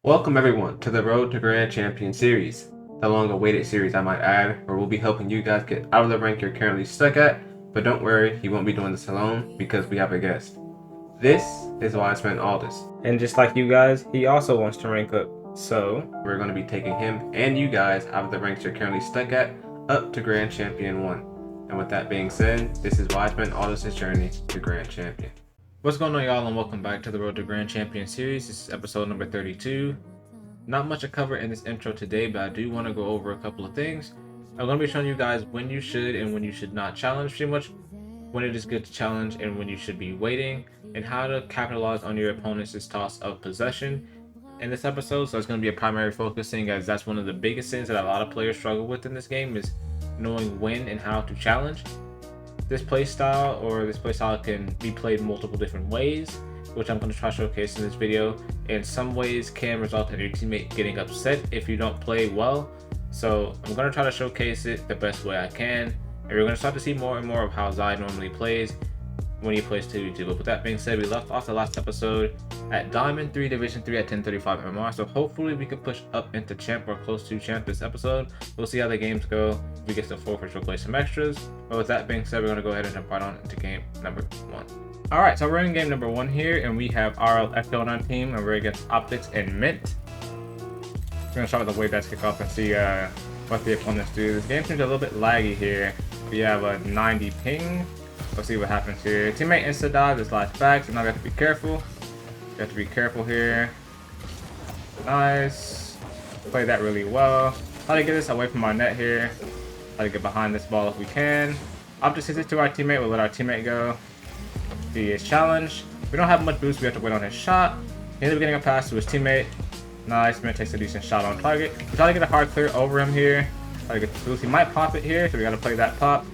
Welcome everyone to the Road to Grand Champion series, the long-awaited series I might add, where we'll be helping you guys get out of the rank you're currently stuck at, but don't worry, you won't be doing this alone because we have a guest. This is Wiseman Aldous, and just like you guys, he also wants to rank up, so we're going to be taking him and you guys out of the ranks you're currently stuck at, up to Grand Champion 1. And with that being said, this is Wiseman Aldous' journey to Grand Champion. What's going on, y'all, and welcome back to the Road to Grand Champion series. This is episode number 32. Not much to cover in this intro today, but I do want to go over a couple of things. I'm going to be showing you guys when you should and when you should not challenge, pretty much when it is good to challenge and when you should be waiting, and how to capitalize on your opponent's toss of possession in this episode. So it's going to be a primary focusing, as that's one of the biggest things that a lot of players struggle with in this game, is knowing when and how to challenge. This playstyle can be played multiple different ways, which I'm going to try to showcase in this video. And some ways can result in your teammate getting upset if you don't play well. So I'm going to try to showcase it the best way I can. And we're going to start to see more and more of how Zai normally plays when he plays 2v2. But with that being said, we left off the last episode at Diamond 3 Division 3 at 1035 MMR. So hopefully we can push up into Champ or close to Champ this episode. We'll see how the games go. If we get to 4 we'll play some extras. But with that being said, we're going to go ahead and jump right on into game number 1. Alright, so we're in game number 1 here, and we have RL Echo on our team, and we're against Optics and Mint. We're going to start with a wave dash kickoff and see what the opponents do. This game seems a little bit laggy here. We have a 90 ping. Let's see what happens here. Teammate insta dive is last back, so now we have to be careful. We have to be careful here. Nice. Play that really well. Try to get this away from our net here. Try to get behind this ball if we can. Optics hits it to our teammate. We'll let our teammate go. See his challenge. We don't have much boost. We have to wait on his shot. He ended up getting a pass to his teammate. Nice. Mint takes a decent shot on target. We try to get a hard clear over him here. Try to get the boost. He might pop it here, so we got to play that pop.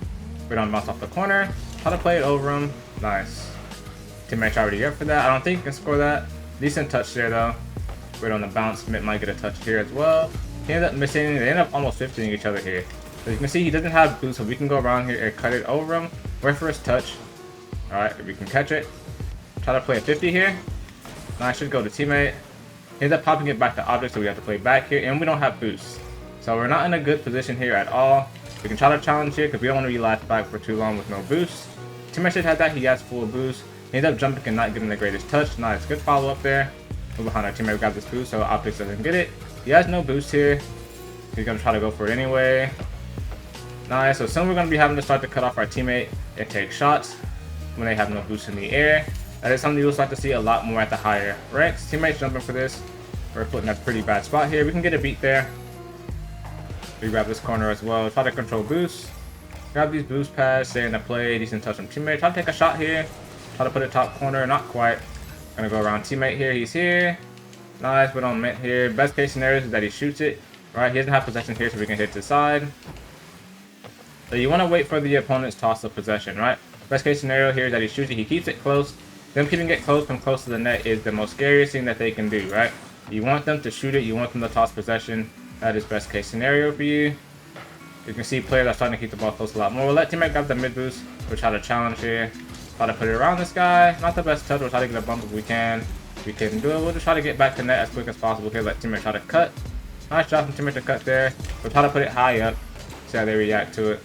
Wait on bounce off the corner. Try to play it over him. Nice. Teammate's already up for that. I don't think he can score that. Decent touch there though. Wait on the bounce. Mint might get a touch here as well. He ended up missing. They end up almost 50ing each other here. So you can see he doesn't have boost, so we can go around here and cut it over him. Wait for his touch. Alright, we can catch it. Try to play a 50 here. Nice, should go to teammate. He ends up popping it back to Object, so we have to play back here, and we don't have boost. So we're not in a good position here at all. We can try to challenge here because we don't want to be last back for too long with no boost. Teammate should have that. He has full boost. He ends up jumping and not getting the greatest touch. Nice, good follow up there. We're behind our teammate. We got this boost, so Optics doesn't get it. He has no boost here. He's gonna try to go for it anyway. Nice. So soon we're gonna be having to start to cut off our teammate and take shots when they have no boost in the air. That is something you'll start to see a lot more at the higher ranks. Teammates jumping for this. We're putting a pretty bad spot here. We can get a beat there. We grab this corner as well. Try to control boost. Grab these boost pads, stay in the play, decent touch from teammate. Try to take a shot here. Try to put it top corner, not quite. Gonna go around teammate here. He's here. Nice, but on Mint here. Best case scenario is that he shoots it. Right, he doesn't have possession here, so we can hit to the side. So you want to wait for the opponent's toss of possession, right? Best case scenario here is that he shoots it, he keeps it close. Them keeping it close from close to the net is the most scariest thing that they can do, right? You want them to shoot it, you want them to toss possession. That is best case scenario for you. You can see players are starting to keep the ball close a lot more. We'll let teammate grab the mid boost. We'll try to challenge here. Try to put it around this guy. Not the best touch. We'll try to get a bump if we can. We can do it. We'll just try to get back to net as quick as possible here. Let teammate try to cut. Nice job from teammate to cut there. We'll try to put it high up. See how they react to it.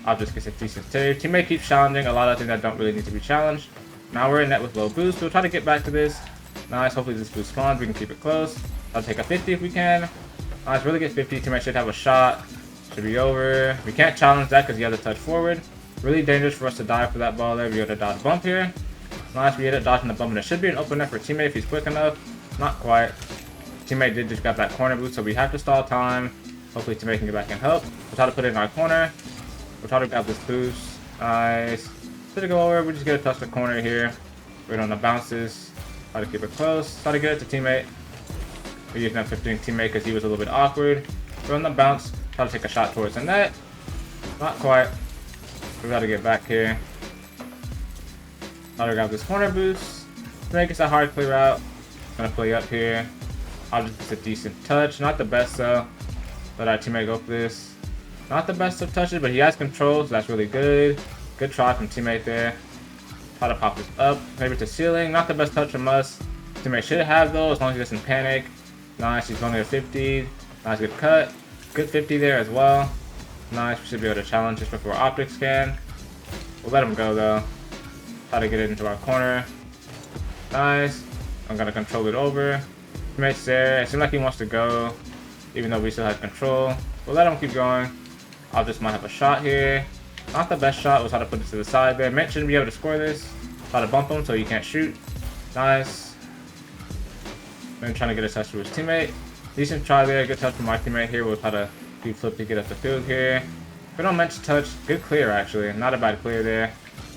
Object gets a decent save. Teammate keeps challenging a lot of things that don't really need to be challenged. Now we're in net with low boost. We'll try to get back to this. Nice. Hopefully this boost spawns. We can keep it close. I'll take a 50 if we can. Nice. Really get 50. Teammate should have a shot. Should be over. We can't challenge that because he has a touch forward. Really dangerous for us to dive for that ball there. We got to dodge bump here. Nice. We ended up dodging the bump, and it should be an open net for teammate if he's quick enough. Not quite. Teammate did just grab that corner boost, so we have to stall time. Hopefully teammate can get back and help. We'll try to put it in our corner. We'll try to grab this boost. Nice. Should go over. We just get to touch the corner here. Wait on the bounces. Try to keep it close. Try to get it to teammate. We're using that 15 teammate because he was a little bit awkward. We're on the bounce. Try to take a shot towards the net. Not quite. We got to get back here. Try to grab this corner boost. Make it a hard clear out. Gonna play up here. Object is a decent touch. Not the best though. Let our teammate go for this. Not the best of touches, but he has control, so that's really good. Good try from teammate there. Try to pop this up. Maybe to ceiling. Not the best touch from us. Teammate should have though, as long as he doesn't panic. Nice, he's going to 50. Nice, good cut. Good 50 there as well. Nice, we should be able to challenge just before optics can. We'll let him go though. Try to get it into our corner. Nice. I'm gonna control it over. Teammate's there. It seems like he wants to go, even though we still have control. We'll let him keep going. Optics might have a shot here. Not the best shot. We'll try to put it to the side there. Mint shouldn't be able to score this. Try to bump him so he can't shoot. Nice. Mint trying to get a touch to his teammate. Decent try there. Good touch from my teammate here. We'll try to do flip to get up the field here. We don't meant to touch. Good clear actually. Not a bad clear there.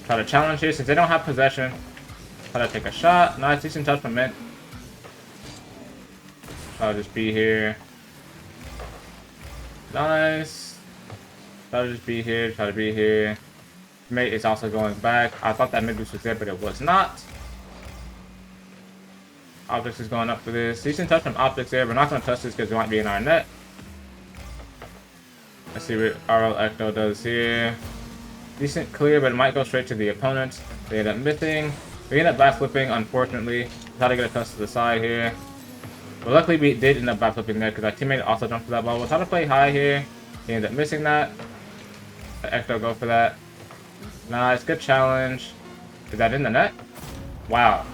Try to challenge here since they don't have possession. Try to take a shot. Nice, decent touch from Mint. Try to just be here. Nice. Try to just be here. Try to be here. Mate is also going back. I thought that mid boost was there, but it was not. Optics is going up for this. Decent touch from Optics there. We're not going to touch this because we might be in our net. Let's see what rl does here. Decent clear, but it might go straight to the opponent. They end up missing. We end up backflipping, unfortunately. Try to get a touch to the side here. But luckily we did end up backflipping there because our teammate also jumped for that ball. We'll try to play high here. He ended up missing that. Let Ecto go for that. Nice, good challenge. Is that in the net? Wow.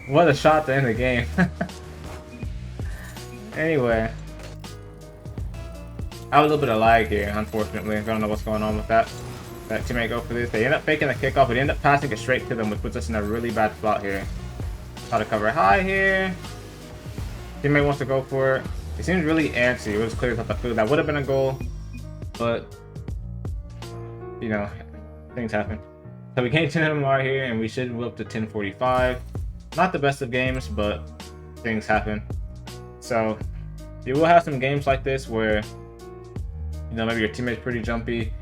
What a shot to end the game. Anyway. I have a little bit of lag here, unfortunately. I don't know what's going on with that. That teammate go for this. They end up faking the kickoff, but they end up passing it straight to them, which puts us in a really bad spot here. Try to cover high here. Teammate wants to go for it. He seems really antsy. It was clear off the field. That would have been a goal, but you know, things happen. So we gained 10 MMR here, and we should move up to 1045. Not the best of games, but things happen. So you will have some games like this where, you know, maybe your teammate's pretty jumpy.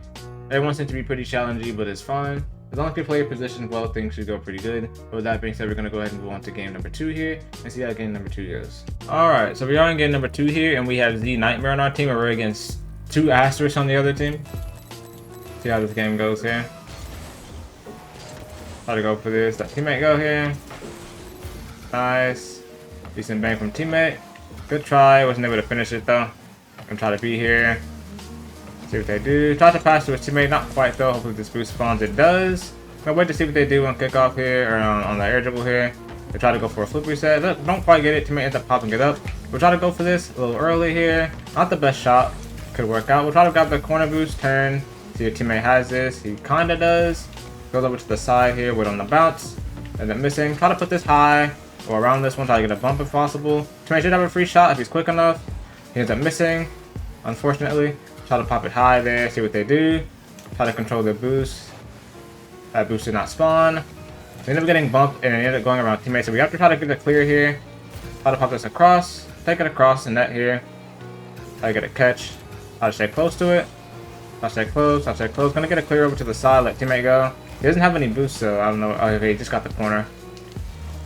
Everyone seems to be pretty challenging, but it's fun. As long as you play your position well, things should go pretty good. But with that being said, we're going to go ahead and move on to game number 2 here and see how game number 2 goes. Alright, so we are in game number 2 here, and we have Z Nightmare on our team, and we're against 2 Asterisks on the other team. See how this game goes here. Try to go for this. Let teammate go here. Nice. Decent bang from teammate. Good try. Wasn't able to finish it though. Gonna try to be here. See what they do. Try to pass to his teammate. Not quite though. Hopefully this boost spawns. It does. Gonna wait to see what they do on kickoff here, or on the air dribble here. They try to go for a flip reset. Look, don't quite get it. Teammate ends up popping it up. We'll try to go for this a little early here. Not the best shot. Could work out. We'll try to grab the corner boost. Turn. See if teammate has this. He kinda does. Goes over to the side here. Wait on the bounce. Ends up missing. Try to put this high or around this one. Try to get a bump if possible. Teammate should have a free shot if he's quick enough. He ends up missing, unfortunately. Try to pop it high there. See what they do. Try to control their boost. That boost did not spawn. They end up getting bumped and they end up going around teammates. So we have to try to get it clear here. Try to pop this across. Take it across the net here. Try to get a catch. Try to stay close to it. Try to stay close. Try to stay close. Gonna get it clear over to the side. Let teammate go. He doesn't have any boost, so I don't know. Oh, okay, he just got the corner.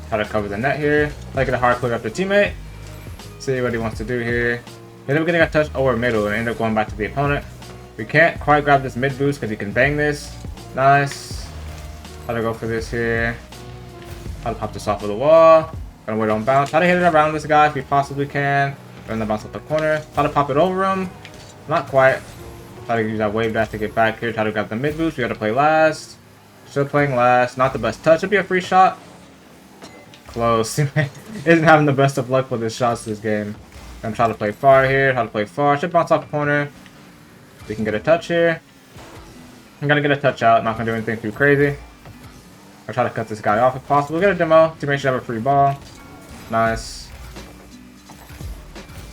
Try to cover the net here. Try to get a hard clear up to teammate. See what he wants to do here. He ended up getting a touch over middle and end up going back to the opponent. We can't quite grab this mid boost because he can bang this. Nice. Try to go for this here. Try to pop this off of the wall. Gonna wait on bounce. Try to hit it around this guy if we possibly can. Run the bounce up the corner. Try to pop it over him. Not quite. Try to use that wave dash to get back here. Try to grab the mid boost. We gotta play last. Still playing last. Not the best touch. It'd be a free shot. Close. Isn't having the best of luck with his shots this game. Gonna try to play far here. Try to play far. Should bounce off the corner. We can get a touch here. I'm gonna get a touch out. Not gonna do anything too crazy. I'll try to cut this guy off if possible. Get a demo. Teammate should have a free ball. Nice.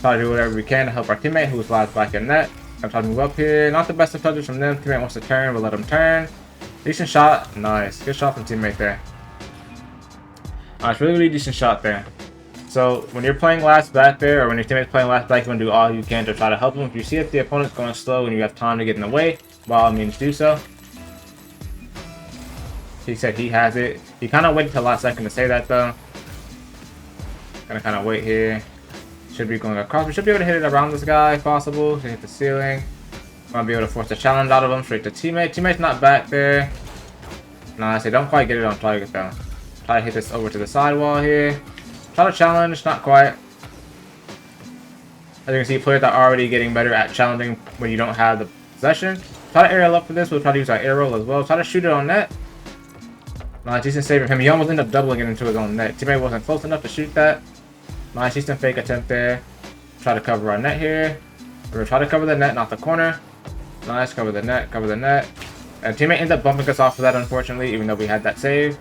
Try to do whatever we can to help our teammate who's last back in net. I'm trying to move up here. Not the best of touches from them. Teammate wants to turn. We'll let him turn. Decent shot. Nice. Good shot from teammate there. It's really, really decent shot there. So when you're playing last back there, or when your teammate's playing last back, you want to do all you can to try to help them. If you see that the opponent's going slow and you have time to get in the way, by all means do so. He said he has it. He kind of waited till the last second to say that though. Gonna kind of wait here. Should be going across. We should be able to hit it around this guy if possible. Should hit the ceiling. Might be able to force a challenge out of him straight to teammate. Teammate's not back there. Nice. They don't quite get it on target though. Try to hit this over to the sidewall here. Try to challenge. Not quite. As you can see, players are already getting better at challenging when you don't have the possession. Try to aerial up for this. We'll try to use our air roll as well. Try to shoot it on net. Nice, decent save from him. He almost ended up doubling it into his own net. Teammate wasn't close enough to shoot that. Nice, decent fake attempt there. Try to cover our net here. We're going to try to cover the net, not the corner. Nice, cover the net, cover the net. And teammate ends up bumping us off of that, unfortunately, even though we had that save.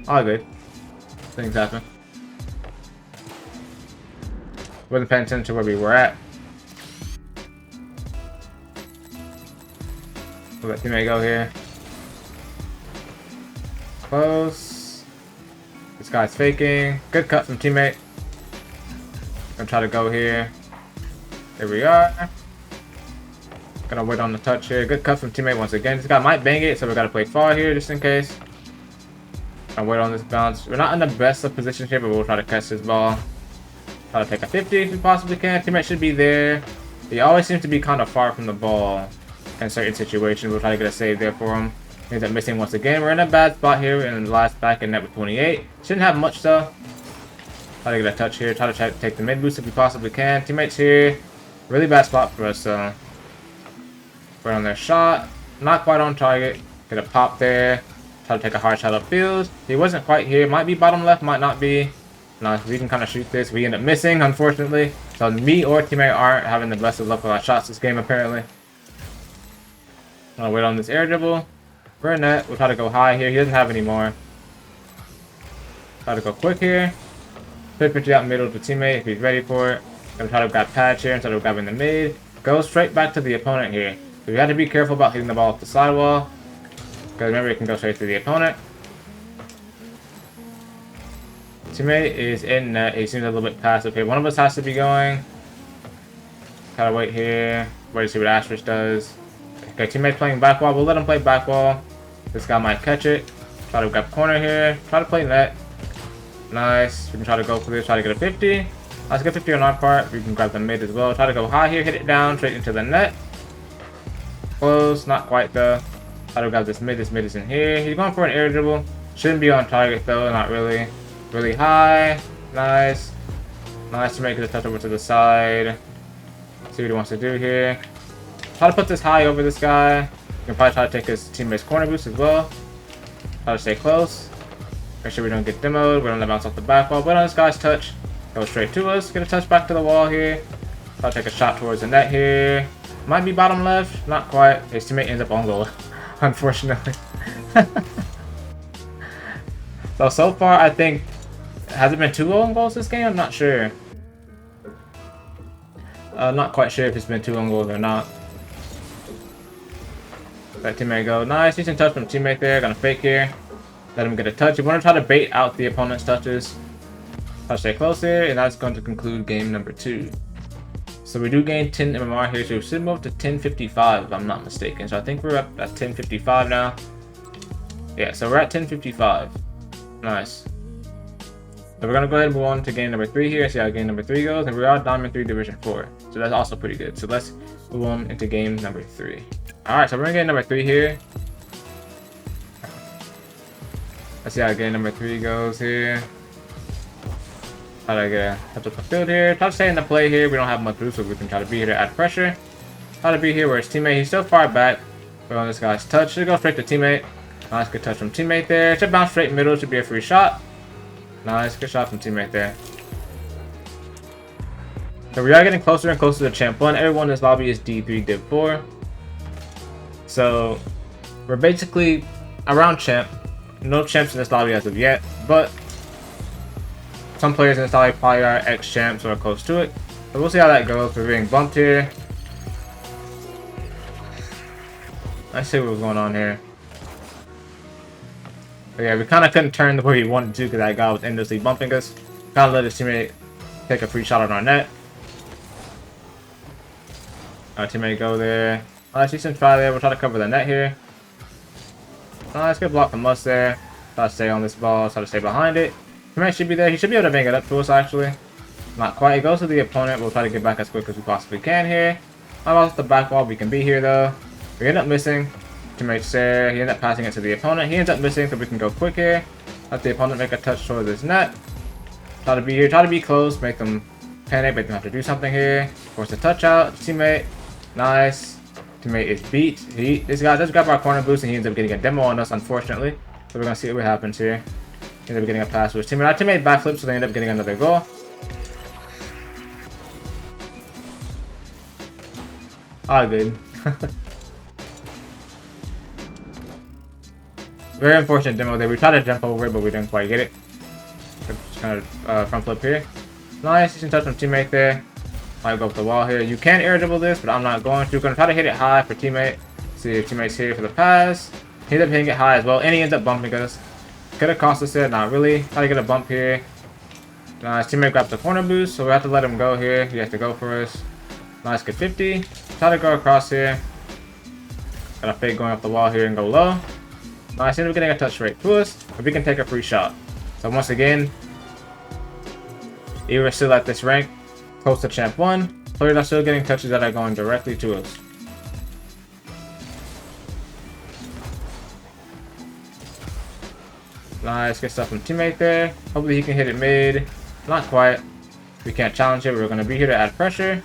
All good. Things happen. Wasn't paying attention to where we were at. We'll let teammate go here. Close. This guy's faking. Good cut from teammate. Gonna try to go here. Here we are. Gonna wait on the touch here. Good cut from teammate once again. This guy might bang it, so we gotta play far here just in case. Gonna wait on this bounce. We're not in the best of positions here, but we'll try to catch this ball. Try to take a 50 if we possibly can. Teammate should be there. He always seems to be kind of far from the ball in certain situations. We'll try to get a save there for him. He ends up missing once again. We're in a bad spot here in the last back in net with 28. Shouldn't have much though. Try to get a touch here. Try to take the mid boost if we possibly can. Teammates here. Really bad spot for us, so. We're on their shot. Not quite on target. Get a pop there. Try to take a hard shot upfield. He wasn't quite here. Might be bottom left, might not be. No, we can kind of shoot this. We end up missing, unfortunately. So me or teammate aren't having the best of luck with our shots this game, apparently. I'll wait on this air dribble. We're in net. We'll try to go high here. He doesn't have any more. Try to go quick here. 50 out middle to teammate if he's ready for it. Gonna try to grab patch here instead of grabbing the mid. Go straight back to the opponent here. So we have to be careful about hitting the ball off the sidewall. Because remember, it can go straight to the opponent. Teammate is in net. He seems a little bit passive here. One of us has to be going. Gotta wait here. Wait to see what Asterisk does. Okay, teammate playing back wall. We'll let him play back wall. This guy might catch it. Try to grab corner here. Try to play net. Nice. We can try to go for this. Try to get a 50. Let's get 50 on our part. We can grab the mid as well. Try to go high here. Hit it down. Straight into the net. Close. Not quite though. Try to grab this mid. This mid is in here. He's going for an air dribble. Shouldn't be on target though. Not really. Really high. Nice. Nice to make it a touch over to the side. See what he wants to do here. Try to put this high over this guy. You can probably try to take his teammate's corner boost as well. Try to stay close. Make sure we don't get demoed. We don't let him bounce off the back wall. But on this guy's touch. Go straight to us. Get a touch back to the wall here. Try to take a shot towards the net here. Might be bottom left. Not quite. His teammate ends up on goal. Unfortunately. So far I think... Has it been 2 own goals this game? I'm not sure. Not quite sure if it's been 2 own goals or not. Let teammate go. Nice. Decent touch from teammate there. Gonna fake here. Let him get a touch. You want to try to bait out the opponent's touches. Try to stay close here. And that's going to conclude game number 2. So we do gain 10 MMR here. So we should move to 1055 if I'm not mistaken. So I think we're up at 1055 now. Yeah, so we're at 1055. Nice. So we're going to go ahead and move on to game number 3 here. See how game number 3 goes. And we are Diamond 3 Division 4. So that's also pretty good. So let's move on into game number 3. Alright, so we're in game number 3 here. Let's see how game number 3 goes here. Try to get a touch up the field here. Try to stay in the play here. We don't have much boost, so we can try to be here to add pressure. Try to be here where his teammate. He's still far back. We're on this guy's touch. Should go straight to teammate. Nice, good touch from teammate there. Should bounce straight middle. Should be a free shot. Nice, good shot from teammate there. So we are getting closer and closer to Champ 1. Everyone in this lobby is D3 Div 4. So we're basically around Champ. No champs in this lobby as of yet, but some players in this lobby probably are ex-champs or close to it. So we'll see how that goes. We're being bumped here. Let's see what's going on here. But yeah, we kind of couldn't turn the way we wanted to because that guy was endlessly bumping us. Kind of let his teammate take a free shot on our net. Our teammate go there. Nice, decent try there. We'll try to cover the net here. Nice, good block from us there. Try to stay on this ball. Try to stay behind it. Teammate should be there. He should be able to bang it up to us actually. Not quite. It goes to the opponent. We'll try to get back as quick as we possibly can here. I'm off the back wall. We can be here though. We end up missing. Teammate's there. He ends up passing it to the opponent. He ends up missing, so we can go quick here. Let the opponent make a touch towards his net. Try to be here. Try to be close. Make them Panic, but they have to do something here. Force a touch out. Teammate. Nice. Teammate is beat. This guy does grab our corner boost and he ends up getting a demo on us, unfortunately. So we're going to see what happens here. He ends up getting a pass with his teammate. Our teammate backflips, so they end up getting another goal. All good. Very unfortunate demo there. We tried to jump over it, but we didn't quite get it. Just kind of front flip here. Nice. You can touch my teammate there. Might go up the wall here. You can air dribble this, but I'm not going to. We're going to try to hit it high for teammate. See if teammate's here for the pass. He ends up hitting it high as well, and he ends up bumping us. Could have cost us there, not really. Try to get a bump here. Nice. Teammate grabs the corner boost, so we have to let him go here. He has to go for us. Nice, good 50. Try to go across here. Got a fake going up the wall here and go low. Nice, end up getting a touch straight to us, but we can take a free shot. So once again, we're still at this rank, close to champ 1. Players are still getting touches that are going directly to us. Nice, good stuff from teammate there. Hopefully he can hit it mid. Not quite. We can't challenge it. We're going to be here to add pressure.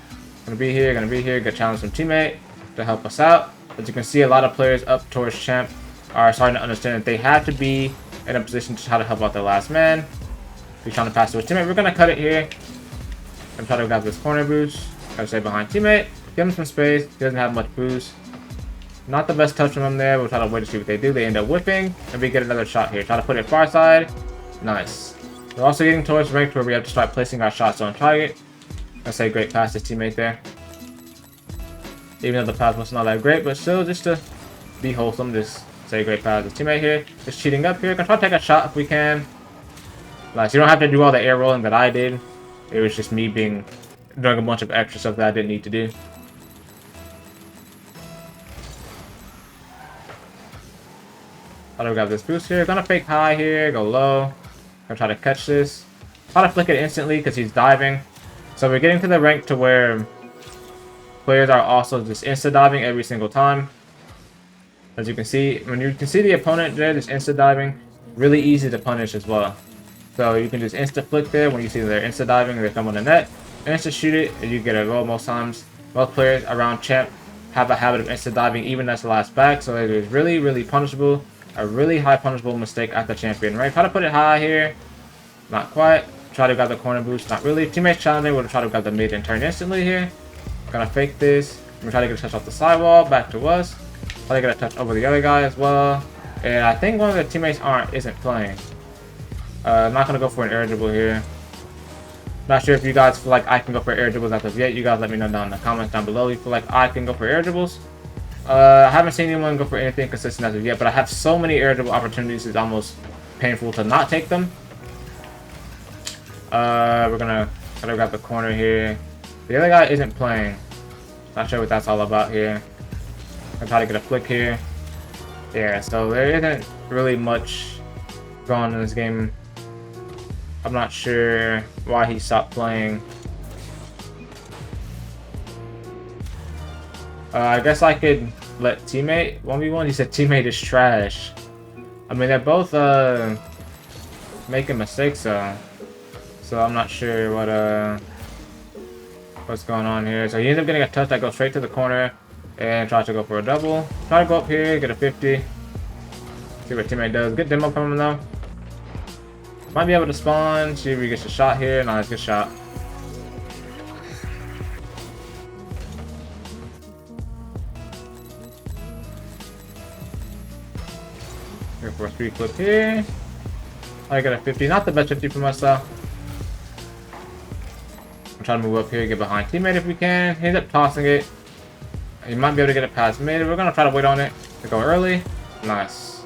Going to be here, going to be here. Good challenge from teammate to help us out. As you can see, a lot of players up towards champ are starting to understand that they have to be in a position to try to help out their last man. We're trying to pass to his teammate. We're going to cut it here. I'm trying to grab this corner boost. Gotta stay behind teammate. Give him some space. He doesn't have much boost. Not the best touch from him there. We'll try to wait to see what they do. They end up whipping. And we get another shot here. Try to put it far side. Nice. We're also getting towards rank where we have to start placing our shots on target. I'll say great pass to his teammate there. Even though the pass was not that great, but still just to be wholesome, just say great pass to his teammate here. Just cheating up here. Gonna try to take a shot if we can. Nice. You don't have to do all the air rolling that I did. It was just me doing a bunch of extra stuff that I didn't need to do. I'll grab this boost here. Gonna fake high here, go low. Gonna try to catch this. Try to flick it instantly because he's diving. So we're getting to the rank to where players are also just insta diving every single time. As you can see, when you can see the opponent there, just insta diving, really easy to punish as well. So you can just insta flick there when you see they're insta diving, they come on the net, insta shoot it, and you get a goal most times. Most players around champ have a habit of insta diving even as the last back, so it is really, really punishable. A really high punishable mistake at the champion, right? Try to put it high here. Not quite. Try to grab the corner boost. Not really. Teammates challenging. We'll try to grab the mid and turn instantly here. Gonna fake this. We're gonna try to get a touch off the sidewall. Back to us. Try to get a touch over the other guy as well. And I think one of the teammates isn't playing. I'm not gonna go for an air dribble here. Not sure if you guys feel like I can go for air dribbles as of yet. You guys let me know down in the comments down below. You feel like I can go for air dribbles? I haven't seen anyone go for anything consistent as of yet, but I have so many air dribble opportunities, it's almost painful to not take them. We're gonna try to grab the corner here. The other guy isn't playing. Not sure what that's all about here. Gonna try to get a flick here. Yeah, so there isn't really much going on in this game. I'm not sure why he stopped playing. I guess I could let teammate 1v1. He said teammate is trash. I mean, they're both making mistakes, so I'm not sure what's going on here. So he ends up getting a touch that goes straight to the corner and tries to go for a double. Try to go up here, get a 50. See what teammate does. Good demo from him though. Might be able to spawn. See if he gets a shot here. Nice, good shot. Go for a 3 clip here. I got a 50. Not the best 50 for myself. I'm trying to move up here, get behind teammate if we can. He ends up tossing it. He might be able to get it past mid. We're gonna try to wait on it to go early. Nice.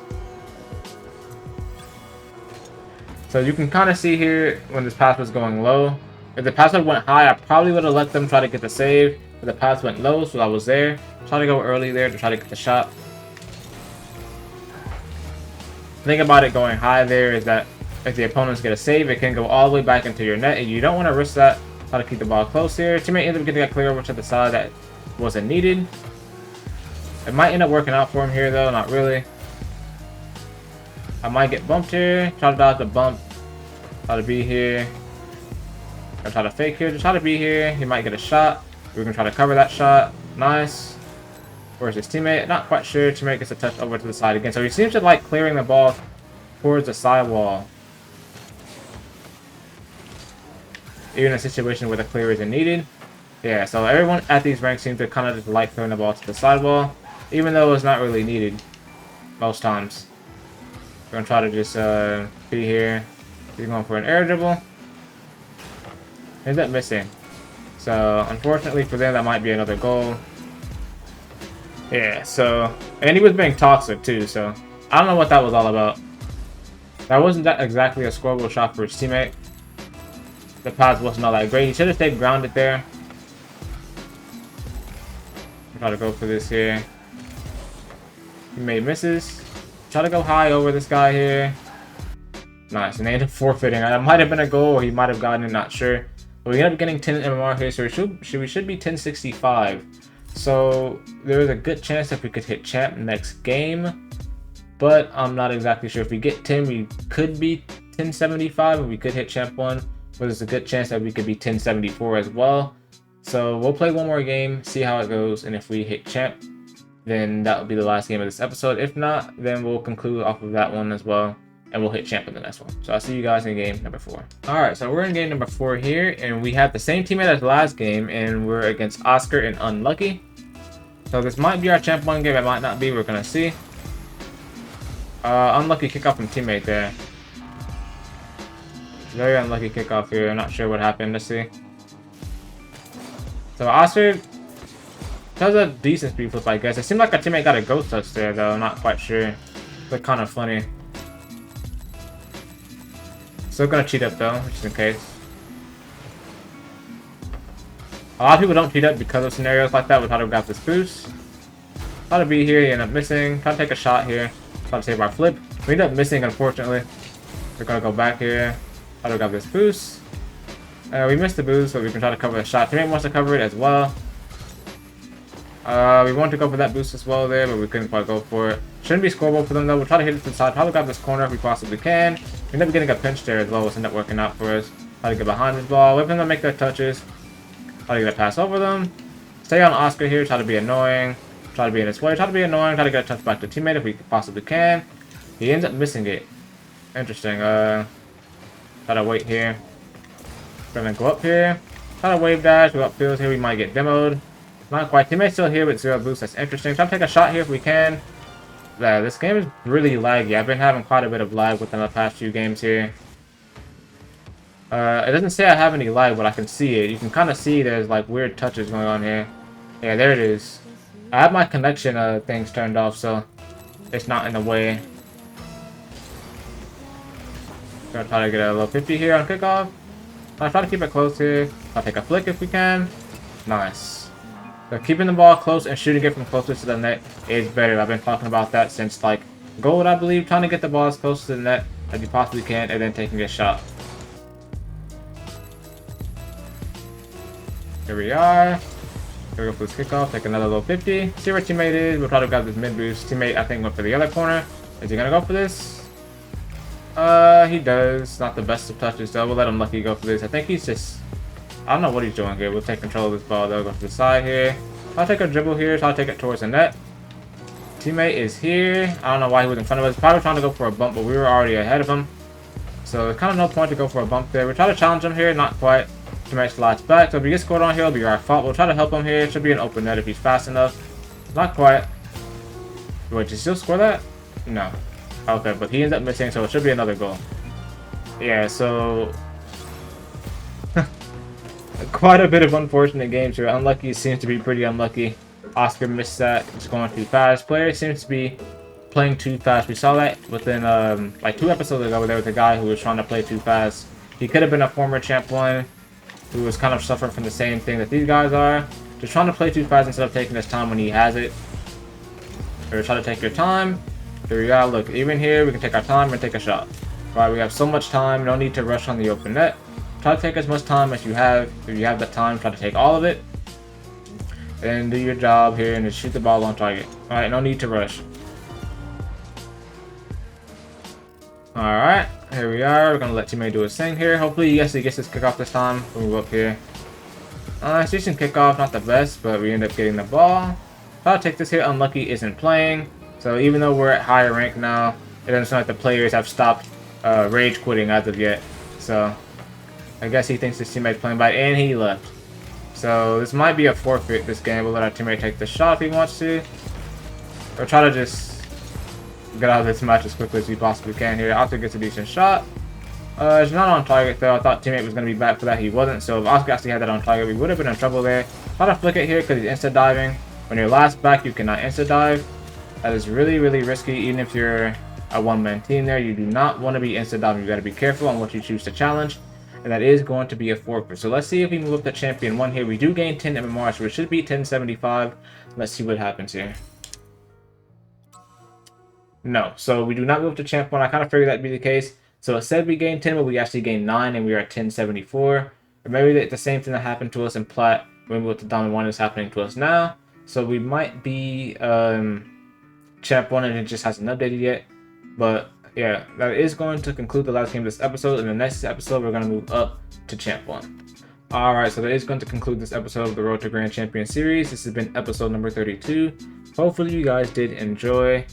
So you can kind of see here when this pass was going low. If the pass went high, I probably would have let them try to get the save. But the pass went low, so I was there. Try to go early there to try to get the shot. The thing about it going high there is that if the opponents get a save, it can go all the way back into your net, and you don't want to risk that. Try to keep the ball close here. Teammate ended up getting a clear over to the side that wasn't needed. It might end up working out for him here though, not really. I might get bumped here. Try to dodge the bump. Try to be here. Gonna try to fake here, just try to be here. He might get a shot. We're gonna try to cover that shot. Nice. Where's his teammate? Not quite sure. Teammate gets a touch over to the side again. So he seems to like clearing the ball towards the side wall. Even in a situation where the clear isn't needed. Yeah, so everyone at these ranks seems to kind of just like throwing the ball to the side wall, even though it's not really needed most times. We're gonna try to just be here. He's going for an air dribble. Ends up missing. So unfortunately for them, that might be another goal. Yeah, so and he was being toxic too, so I don't know what that was all about. That wasn't that exactly a scoreable shot for his teammate. The pass wasn't all that great. He should have stayed grounded there. Try to go for this here. He made misses. Try to go high over this guy here. Nice, and they ended up forfeiting. That might have been a goal, or he might have gotten it, not sure. But we ended up getting 10 MMR here, so we should be 1065. So there is a good chance that we could hit champ next game, but I'm not exactly sure. If we get 10, we could be 1075, and we could hit champ 1. But there's a good chance that we could be 1074 as well. So we'll play one more game, see how it goes, and if we hit champ, then that will be the last game of this episode. If not, then we'll conclude off of that one as well, and we'll hit champ in the next one. So I'll see you guys in game number 4. Alright, so we're in game number 4 here, and we have the same teammate as last game, and we're against Oscar and Unlucky. So this might be our champ 1 game, it might not be, we're gonna see. Unlucky kickoff from teammate there. Very unlucky kickoff here. I'm not sure what happened. Let's see. So Oscar does a decent speed flip, I guess. It seemed like our teammate got a ghost touch there, though. I'm not quite sure. But kind of funny. Still gonna cheat up, though, just in case. A lot of people don't cheat up because of scenarios like that. We try to grab this boost. Try to be here. He ended up missing. Try to take a shot here. Try to save our flip. We ended up missing, unfortunately. We're gonna go back here. Try to grab this boost. We missed the boost, but we can try to cover the shot. Teammate wants to cover it as well. We wanted to go for that boost as well there, but we couldn't quite go for it. Shouldn't be scoreable for them though. We'll try to hit it to the side. Probably grab this corner if we possibly can. We end up getting a pinch there as well, which ended up working out for us. Try to get behind this ball. Wait for them to make their touches. Try to get a pass over them. Stay on Oscar here. Try to be annoying. Try to be in his way. Try to be annoying. Try to get a touch back to teammate if we possibly can. He ends up missing it. Interesting. Try to wait here. Gonna go up here. Try to wave dash. Go upfield here. We might get demoed. Not quite. Teammate's still here with 0 boost. That's interesting. Try to take a shot here if we can. Yeah, this game is really laggy. I've been having quite a bit of lag within the past few games here. It doesn't say I have any lag, but I can see it. You can kind of see there's like weird touches going on here. Yeah, there it is. I have my connection things turned off, so it's not in the way. Gonna try to get a little 50 here on kickoff. I'll try to keep it close here. I'll take a flick if we can. Nice. So keeping the ball close and shooting it from closest to the net is better. I've been talking about that since like gold, I believe. Trying to get the ball as close to the net as you possibly can and then taking a shot. Here we are. Here we go for this kickoff. Take another little 50. See where teammate is. We'll try to grab this mid boost. Teammate, I think, went for the other corner. Is he gonna go for this? He does. Not the best of touches though. We'll let him lucky go for this. I think he's just... I don't know what he's doing here. We'll take control of this ball though. Go to the side here. I'll take a dribble here, so I'll take it towards the net. Teammate is here. I don't know why he was in front of us. Probably trying to go for a bump, but we were already ahead of him. So there's kind of no point to go for a bump there. We'll try to challenge him here. Not quite. Teammate slides back. So if he gets scored on here, it'll be our fault. We'll try to help him here. It should be an open net if he's fast enough. Not quite. Wait, did he still score that? No. Okay, but he ends up missing, so it should be another goal. Yeah, so... quite a bit of unfortunate games here. Unlucky seems to be pretty unlucky. Oscar missed that. It's going too fast. Player seems to be playing too fast. We saw that within like 2 episodes ago where there was a guy who was trying to play too fast. He could have been a former champ 1 who was kind of suffering from the same thing that these guys are. Just trying to play too fast instead of taking his time when he has it. Or try to take your time. Here we go. Look, even here we can take our time and take a shot. Right, we have so much time. No need to rush on the open net. Try to take as much time as you have. If you have that time, try to take all of it. And do your job here and just shoot the ball on target. Alright, no need to rush. Alright. Here we are. We're gonna let teammate do his thing here. Hopefully he actually gets his kickoff this time. We'll move up here. Station kickoff, not the best, but we end up getting the ball. I'll take this here. Unlucky isn't playing. So even though we're at higher rank now, it doesn't seem like the players have stopped rage quitting as of yet. So I guess he thinks his teammate's playing bad, and he left. So this might be a forfeit this game. We'll let our teammate take the shot if he wants to. Or try to just get out of this match as quickly as we possibly can here. Oscar gets a decent shot. It's not on target though. I thought teammate was going to be back for that. He wasn't. So if Oscar actually had that on target, we would have been in trouble there. Try to flick it here because he's insta diving. When you're last back, you cannot insta dive. That is really, really risky. Even if you're a one-man team there, you do not want to be insta diving. You got to be careful on what you choose to challenge. And that is going to be a forfeit. So let's see if we move up to champion 1 here. We do gain 10 MMR, so it should be 1075. Let's see what happens here. No, so we do not move to champ 1. I kind of figured that'd be the case. So it said we gained 10, but we actually gained 9, and we are at 1074. Or maybe the same thing that happened to us in Plat when we went to Diamond 1 is happening to us now. So we might be champ 1, and it just hasn't updated yet. But yeah, that is going to conclude the last game of this episode. In the next episode, we're going to move up to champ 1. Alright, so that is going to conclude this episode of the Road to Grand Champion series. This has been episode number 32. Hopefully you guys did enjoy.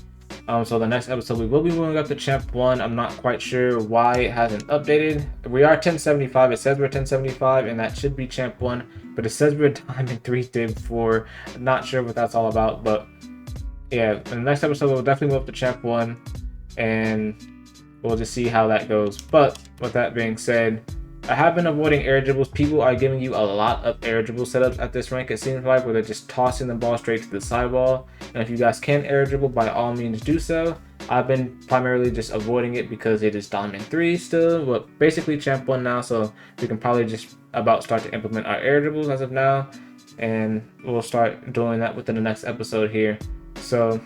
So the next episode we will be moving up to champ 1. I'm not quite sure why it hasn't updated. We are 1075. It says we're 1075, and that should be champ 1. But it says we're diamond 3 div 4. I'm not sure what that's all about, but yeah, in the next episode we'll definitely move up to champ 1, and we'll just see how that goes. But with that being said, I have been avoiding air dribbles. People are giving you a lot of air dribble setups at this rank, it seems like, where they're just tossing the ball straight to the sidewall. And if you guys can air dribble, by all means do so. I've been primarily just avoiding it because it is diamond 3 still, but basically champ 1 now, so we can probably just about start to implement our air dribbles as of now. And we'll start doing that within the next episode here. So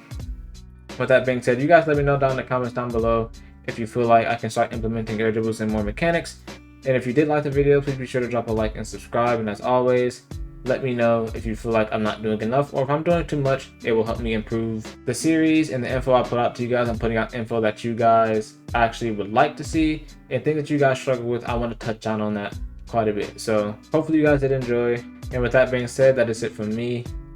with that being said, you guys let me know down in the comments down below if you feel like I can start implementing air dribbles and more mechanics. And if you did like the video, please be sure to drop a like and subscribe. And as always, let me know if you feel like I'm not doing enough, or if I'm doing too much. It will help me improve the series and the info I put out to you guys. I'm putting out info that you guys actually would like to see, and things that you guys struggle with. I want to touch on that quite a bit. So hopefully you guys did enjoy. And with that being said, that is it from me.